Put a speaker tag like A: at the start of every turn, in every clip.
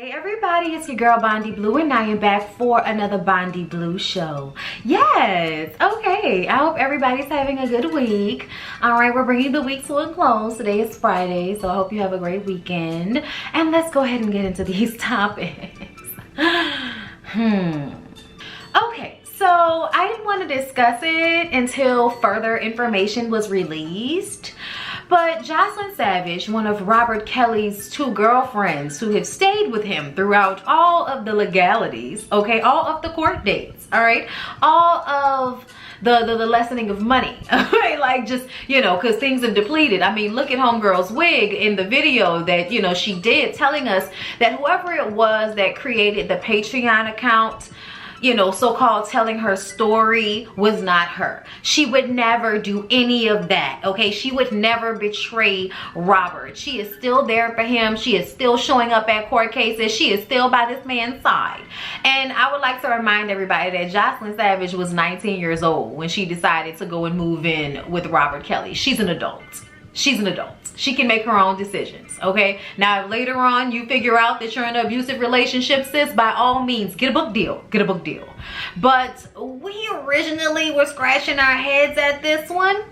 A: Hey everybody, it's your girl Bondy Blue and I am back for another Bondy Blue show. Yes, okay, I hope everybody's having a good week. Alright, we're bringing the week to a close. Today is Friday, so I hope you have a great weekend. And let's go ahead and get into these topics. Okay, so I didn't want to discuss it until further information was released. But Jocelyn Savage, one of R.Kelly's two girlfriends who have stayed with him throughout all of the legalities, okay, all of the court dates, all right, all of the lessening of money, okay, like just, you know, because things have depleted. I mean, look at homegirl's wig in the video that, you know, she did, telling us that whoever it was that created the Patreon account, you know, so-called telling her story, was not her. She would never do any of that, okay? She would never betray Robert. She is still there for him. She is still showing up at court cases. She is still by this man's side. And I would like to remind everybody that Jocelyn Savage was 19 years old when she decided to go and move in with R.Kelly. She's an adult. She's an adult. She can make her own decisions, okay? Now, if later on you figure out that you're in an abusive relationship, sis, by all means, get a book deal. Get a book deal. But we originally were scratching our heads at this one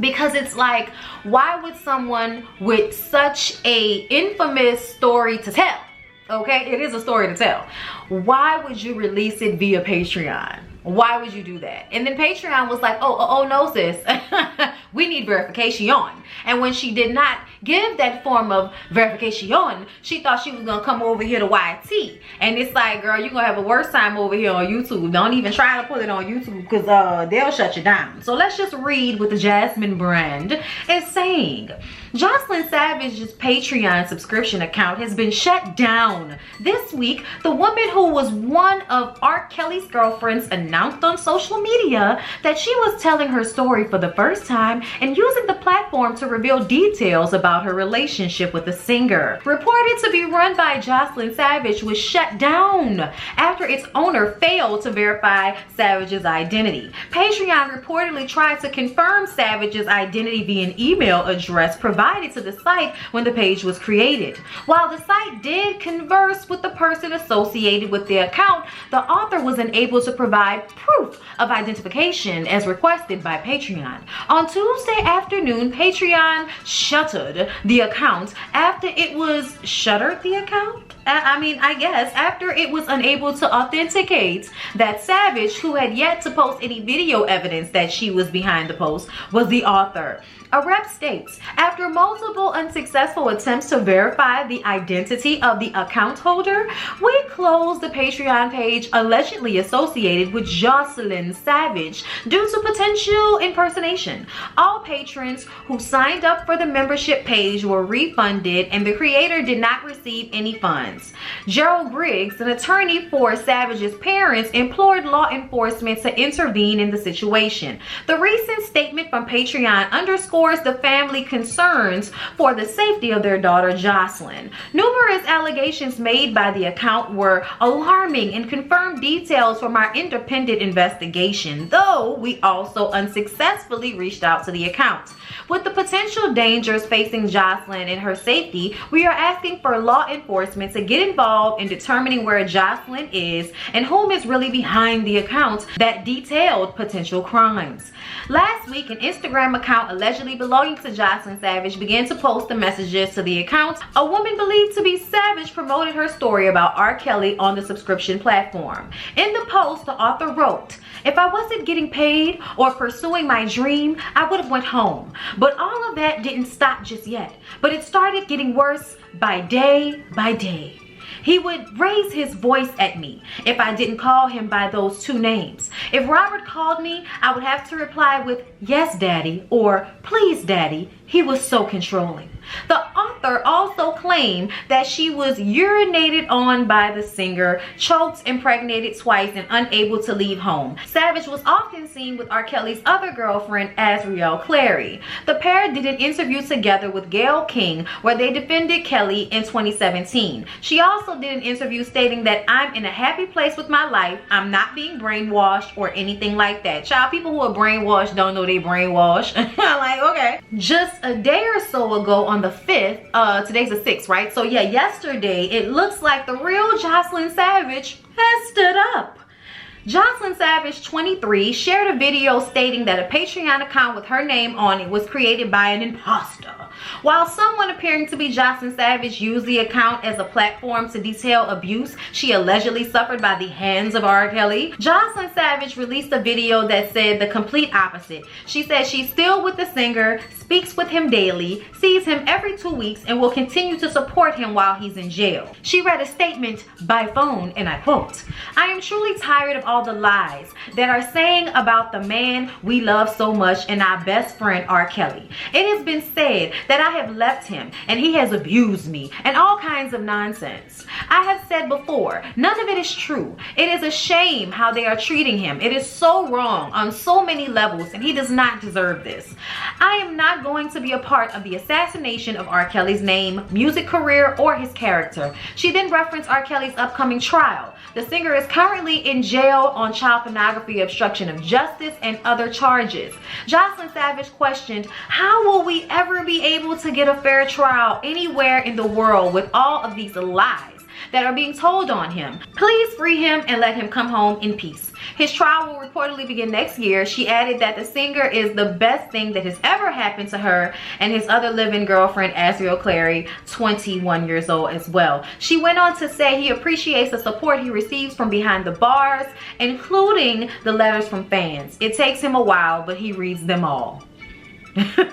A: because it's like, why would someone with such a infamous story to tell, okay? It is a story to tell. Why would you release it via Patreon? Why would you do that? And then Patreon was like, oh no, sis, we need verification. And when she did not give that form of verification, she thought she was gonna come over here to YT. And it's like, girl, you're gonna have a worse time over here on YouTube. Don't even try to put it on YouTube because they'll shut you down. So let's just read what the Jasmine brand is saying. Jocelyn Savage's Patreon subscription account has been shut down this week. The woman who was one of R.Kelly's girlfriends announced on social media that she was telling her story for the first time and using the platform to reveal details about her relationship with the singer. Reported to be run by Jocelyn Savage, was shut down after its owner failed to verify Savage's identity. Patreon reportedly tried to confirm Savage's identity via an email address provided to the site when the page was created. While the site did converse with the person associated with the account, the author was unable to provide proof of identification as requested by Patreon. On Tuesday afternoon, Patreon shuttered the account after it was after it was unable to authenticate that Savage, who had yet to post any video evidence that she was behind the post, was the author. A rep states, after multiple unsuccessful attempts to verify the identity of the account holder, we closed the Patreon page allegedly associated with Jocelyn Savage due to potential impersonation. All patrons who signed up for the membership page were refunded and the creator did not receive any funds. Gerald Briggs, an attorney for Savage's parents, implored law enforcement to intervene in the situation. The recent statement from Patreon underscores the family concerns for the safety of their daughter Jocelyn. Numerous allegations made by the account were alarming and confirmed details from our independent investigation, though we also unsuccessfully reached out to the account. With the potential dangers facing Jocelyn and her safety, we are asking for law enforcement to get involved in determining where Jocelyn is and whom is really behind the account that detailed potential crimes. Last week, an Instagram account allegedly belonging to Jocelyn Savage began to post the messages to the account. A woman believed to be Savage promoted her story about R. Kelly on the subscription platform. In the post, the author wrote, "If I wasn't getting paid or pursuing my dream, I would have went home. But all of that didn't stop just yet. But it started getting worse by day by day. He would raise his voice at me if I didn't call him by those two names. If Robert called me, I would have to reply with, 'Yes, Daddy,' or 'Please, Daddy.' He was so controlling." The author also claimed that she was urinated on by the singer, choked, impregnated twice, and unable to leave home. Savage was often seen with R. Kelly's other girlfriend, r.kelly. The pair did an interview together with Gayle King where they defended Kelly in 2017. She also did an interview stating that "I'm in a happy place with my life. I'm not being brainwashed or anything like that." Child, people who are brainwashed don't know they brainwashed. Like, okay. Just a day or so ago on on the 5th. Today's the 6th, right? So yeah, yesterday, it looks like the real Jocelyn Savage has stood up. Jocelyn Savage, 23, shared a video stating that a Patreon account with her name on it was created by an imposter. While someone appearing to be Jocelyn Savage used the account as a platform to detail abuse she allegedly suffered by the hands of R. Kelly, Jocelyn Savage released a video that said the complete opposite. She said she's still with the singer, speaks with him daily, sees him every 2 weeks, and will continue to support him while he's in jail. She read a statement by phone, and I quote, "I am truly tired of all the lies that are saying about the man we love so much and our best friend R. Kelly. It has been said that I have left him and he has abused me and all kinds of nonsense. I have said before, none of it is true. It is a shame how they are treating him. It is so wrong on so many levels and he does not deserve this. I am not going to be a part of the assassination of R. Kelly's name, music career, or his character." She then referenced R. Kelly's upcoming trial. The singer is currently in jail on child pornography, obstruction of justice, and other charges. Jocelyn Savage questioned, "How will we ever be able to get a fair trial anywhere in the world with all of these lies that are being told on him? Please free him and let him come home in peace." His trial will reportedly begin next year. She added that the singer is the best thing that has ever happened to her and his other living girlfriend, r.kelly, 21 years old as well. She went on to say he appreciates the support he receives from behind the bars, including the letters from fans. It takes him a while, but he reads them all. Because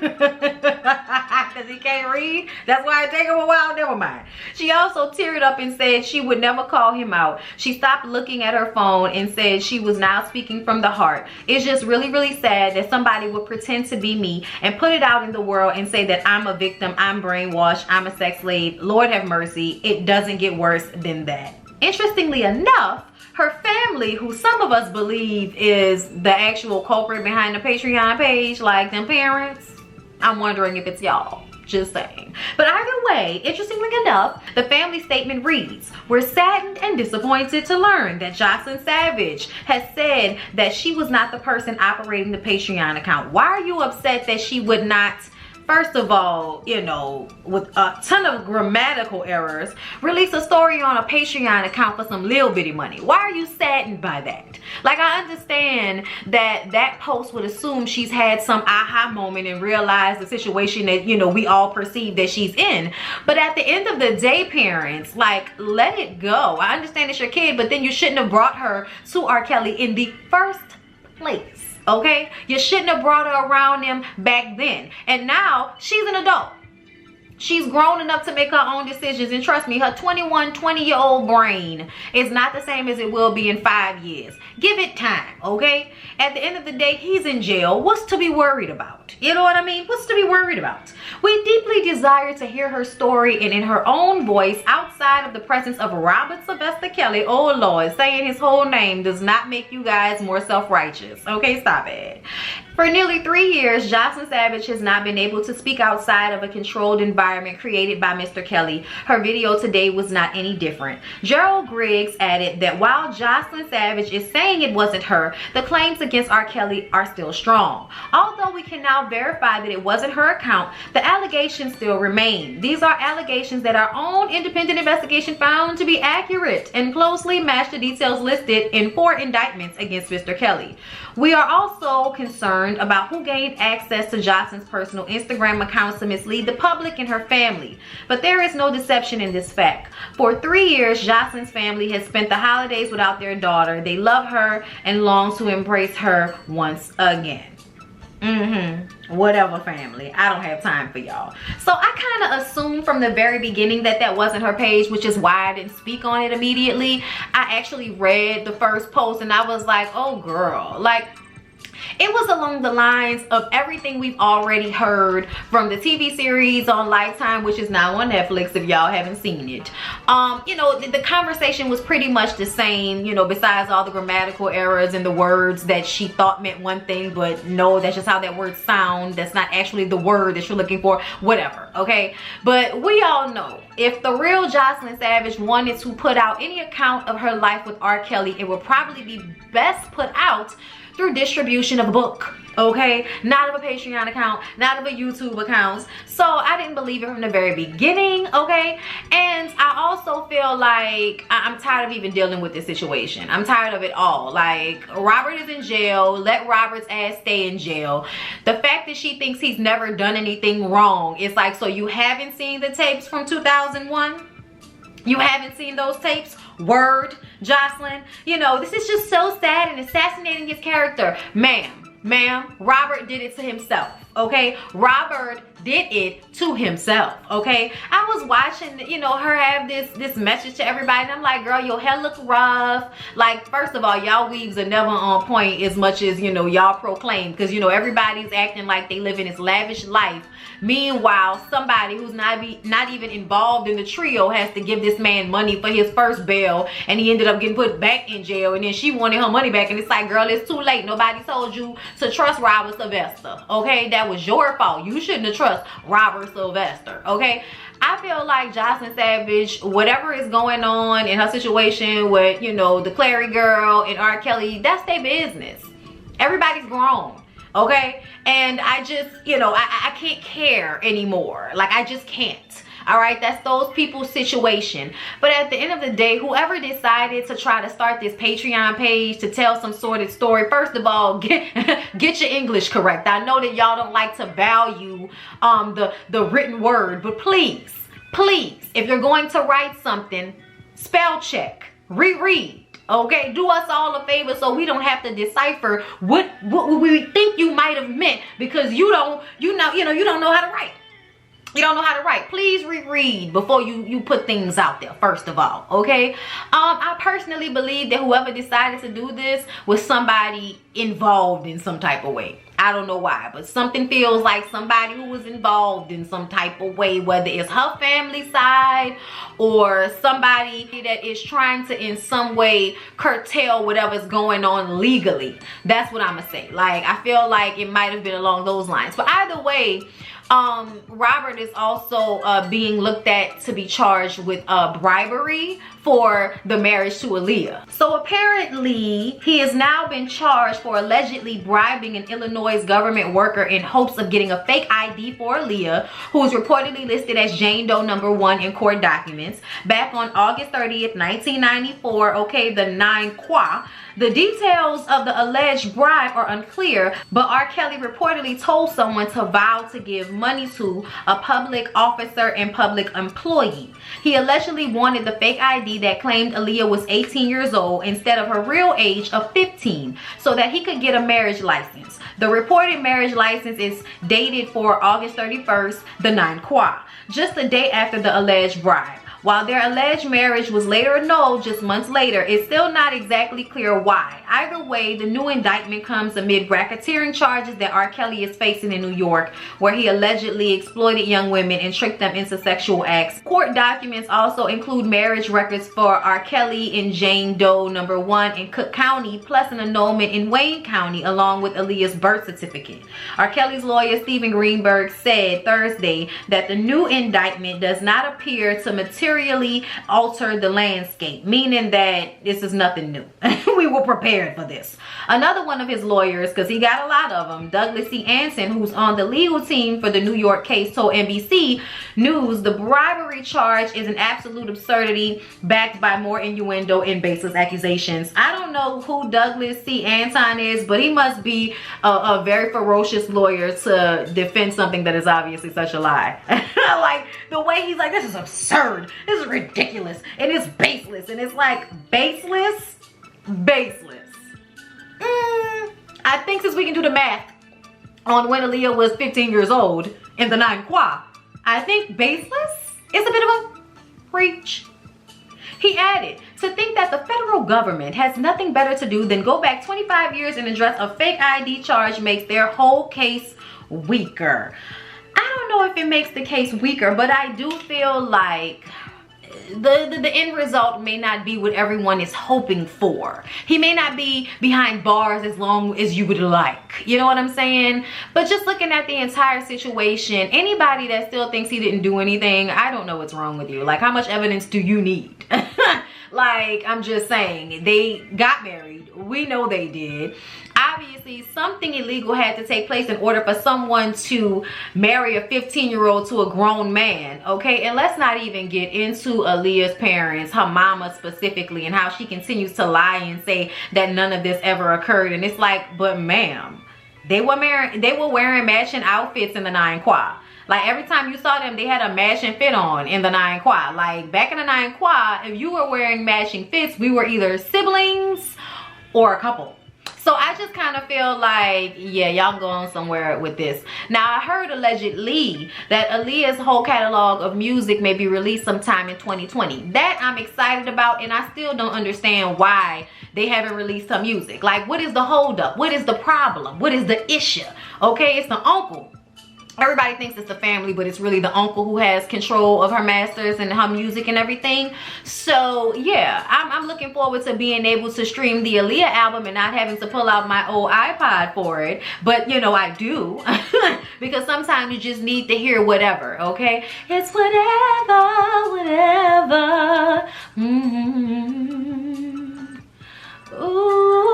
A: he can't read, that's why it take him a while. Never mind. She also teared up and said she would never call him out. She stopped looking at her phone and said she was now speaking from the heart. It's just really, really sad that somebody would pretend to be me and put it out in the world and say that I'm a victim, I'm brainwashed, I'm a sex slave. Lord have mercy, it doesn't get worse than that. Interestingly enough, her family, who some of us believe is the actual culprit behind the Patreon page, like them parents, I'm wondering if it's y'all. Just saying. But either way, interestingly enough, the family statement reads, "We're saddened and disappointed to learn that Jocelyn Savage has said that she was not the person operating the Patreon account." Why are you upset that she would not? First of all, you know, with a ton of grammatical errors, release a story on a Patreon account for some little bitty money. Why are you saddened by that? Like, I understand that that post would assume she's had some aha moment and realized the situation that, you know, we all perceive that she's in. But at the end of the day, parents, like, let it go. I understand it's your kid, but then you shouldn't have brought her to R. Kelly in the first place. Okay, you shouldn't have brought her around him back then. And now she's an adult. She's grown enough to make her own decisions, and trust me, her 20-year-old brain is not the same as it will be in 5 years. Give it time, okay? At the end of the day, he's in jail. What's to be worried about? You know what I mean? What's to be worried about? We deeply desire to hear her story and in her own voice outside of the presence of Robert Sylvester Kelly. Oh Lord, saying his whole name does not make you guys more self-righteous. Okay, stop it. For nearly 3 years, Jocelyn Savage has not been able to speak outside of a controlled environment created by Mr. Kelly. Her video today was not any different. Gerald Griggs added that while Jocelyn Savage is saying it wasn't her, the claims against R. Kelly are still strong. Although we can now verify that it wasn't her account, the allegations still remain. These are allegations that our own independent investigation found to be accurate and closely match the details listed in 4 indictments against Mr. Kelly. We are also concerned about who gained access to Jocelyn's personal Instagram accounts to mislead the public and her family. But there is no deception in this fact. For 3 years, Jocelyn's family has spent the holidays without their daughter. They love her and long to embrace her once again. Whatever, family. I don't have time for y'all. So I kind of assumed from the very beginning that that wasn't her page, which is why I didn't speak on it immediately. I actually read the first post and I was like, oh girl, like, it was along the lines of everything we've already heard from the TV series on Lifetime, which is now on Netflix if y'all haven't seen it. You know, the conversation was pretty much the same, you know, besides all the grammatical errors and the words that she thought meant one thing, but no, that's just how that word sound. That's not actually the word that you're looking for, whatever, okay? But we all know, if the real Jocelyn Savage wanted to put out any account of her life with R. Kelly, it would probably be best put out through distribution of a book. okay? Not of a Patreon account, not of a YouTube account. So I didn't believe it from the very beginning, okay? And I also feel like I'm tired of even dealing with this situation. I'm tired of it all. Like, Robert is in jail. Let Robert's ass stay in jail. The fact that she thinks he's never done anything wrong, it's like, so you haven't seen the tapes from 2001? You haven't seen those tapes? Word, Jocelyn? You know, this is just so sad and assassinating his character. Ma'am, Robert did it to himself, okay? Robert did it to himself, okay? I was watching, you know, her have this message to everybody, and I'm like, girl, your hair look rough. Like, first of all, y'all weaves are never on point as much as, you know, y'all proclaim, because, you know, everybody's acting like they live in this lavish life. Meanwhile, somebody who's not even involved in the trio has to give this man money for his first bail, and he ended up getting put back in jail, and then she wanted her money back, and it's like, girl, it's too late. Nobody told you to trust Robert Sylvester, okay? That was your fault. You shouldn't have trusted Robert Sylvester, okay? I feel like Jocelyn Savage, whatever is going on in her situation with, you know, the Clary girl and R. Kelly, that's their business. Everybody's grown, okay? And I just, you know, I can't care anymore. Like, I just can't. All right, that's those people's situation. But at the end of the day, whoever decided to try to start this Patreon page to tell some sordid story, first of all, get your English correct. I know that y'all don't like to value the written word, but please, if you're going to write something, spell check, reread. Okay, do us all a favor so we don't have to decipher what we think you might have meant, because you don't know how to write. You don't know how to write. Please reread before you put things out there, first of all, okay? I personally believe that whoever decided to do this was somebody involved in some type of way. I don't know why, but something feels like somebody who was involved in some type of way, whether it's her family side or somebody that is trying to in some way curtail whatever's going on legally. That's what I'm gonna say. Like, I feel like it might have been along those lines. But either way, Robert is also being looked at to be charged with bribery for the marriage to Aaliyah. So apparently he has now been charged for allegedly bribing an Illinois government worker in hopes of getting a fake ID for Aaliyah, who is reportedly listed as Jane Doe #1 in court documents back on August 30th, 1994, okay, the 9 Qua. The details of the alleged bribe are unclear, but R. Kelly reportedly told someone to vow to give money to a public officer and public employee. He allegedly wanted the fake ID that claimed Aaliyah was 18 years old instead of her real age of 15, so that he could get a marriage license. The reported marriage license is dated for August 31st, the 9 Qua, just a day after the alleged bribe. While their alleged marriage was later annulled just months later, it's still not exactly clear why. Either way, the new indictment comes amid racketeering charges that R. Kelly is facing in New York, where he allegedly exploited young women and tricked them into sexual acts. Court documents also include marriage records for R. Kelly and Jane Doe #1 in Cook County, plus an annulment in Wayne County, along with Aaliyah's birth certificate. R. Kelly's lawyer, Stephen Greenberg, said Thursday that the new indictment does not appear to materially alter the landscape, meaning that this is nothing new. We were prepared for this. Another one of his lawyers, because he got a lot of them, Douglas C. Anson, who's on the legal team for the New York case, told NBC News the bribery charge is an absolute absurdity backed by more innuendo and baseless accusations. I don't know who Douglas C. Anson is, but he must be a very ferocious lawyer to defend something that is obviously such a lie. Like, the way he's like, this is absurd. This is ridiculous, and it's baseless, and it's like, baseless. I think since we can do the math on when Aaliyah was 15 years old in the 9 Qua, I think baseless is a bit of a reach. He added, to think that the federal government has nothing better to do than go back 25 years and address a fake ID charge makes their whole case weaker. I don't know if it makes the case weaker, but I do feel like the end result may not be what everyone is hoping for. He may not be behind bars as long as you would like. You know what I'm saying? But just looking at the entire situation, anybody that still thinks he didn't do anything, I don't know what's wrong with you. Like, how much evidence do you need? Like, I'm just saying, they got married. We know they did. Obviously, something illegal had to take place in order for someone to marry a 15-year-old to a grown man, okay? And let's not even get into Aaliyah's parents, her mama specifically, and how she continues to lie and say that none of this ever occurred. And it's like, but ma'am, they were wearing matching outfits in the 9 Qua. Like, every time you saw them, they had a matching fit on in the 9 Qua. Like, back in the 9 Qua, if you were wearing matching fits, we were either siblings or a couple. So I just kind of feel like, yeah, y'all going somewhere with this. Now, I heard allegedly that Aaliyah's whole catalog of music may be released sometime in 2020. That I'm excited about, and I still don't understand why they haven't released her music. Like, what is the holdup? What is the problem? What is the issue? Okay, it's the uncle. Everybody thinks it's the family, but it's really the uncle who has control of her masters and her music and everything. So yeah, I'm looking forward to being able to stream the Aaliyah album and not having to pull out my old iPod for it. But you know, I do. Because sometimes you just need to hear whatever, okay? It's whatever, whatever. Ooh.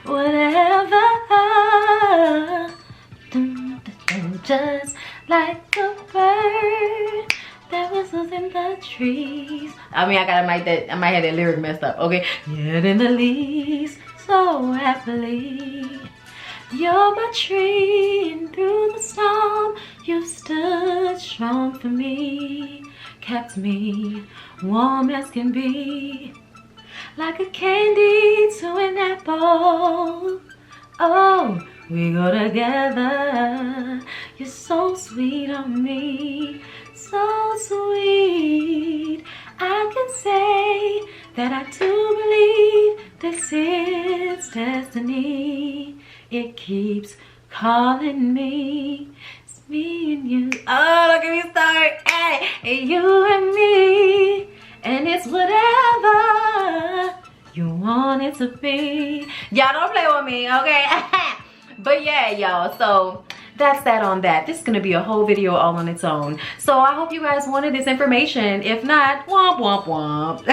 A: Whatever. Just like a bird that whistles in the trees. I mean, I might have that lyric messed up, okay? Yet in the leaves, so happily, you're my tree, and through the storm, you've stood strong for me, kept me warm as can be. Like a candy to an apple. Oh, we go together. You're so sweet on me, so sweet. I can say that I do believe this is destiny. It keeps calling me. It's me and you. Oh, look at me start. Hey, you and me. And it's whatever you want it to be. Y'all don't play with me, okay? But yeah, y'all, so that's that on that. This is gonna be a whole video all on its own. So I hope you guys wanted this information. If not, womp womp womp.